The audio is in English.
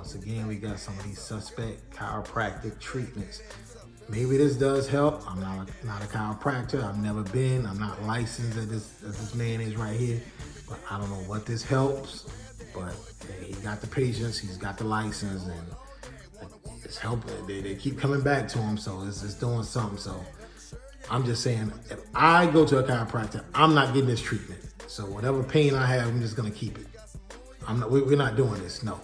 once again, we got some of these suspect chiropractic treatments. Maybe this does help. I'm not a chiropractor. I've never been. I'm not licensed as this man is right here. But I don't know what this helps. But he got the patients. He's got the license, and it's helping. They keep coming back to him, so it's doing something. So I'm just saying, if I go to a chiropractor, I'm not getting this treatment. So whatever pain I have, I'm just gonna keep it. We're not doing this. No.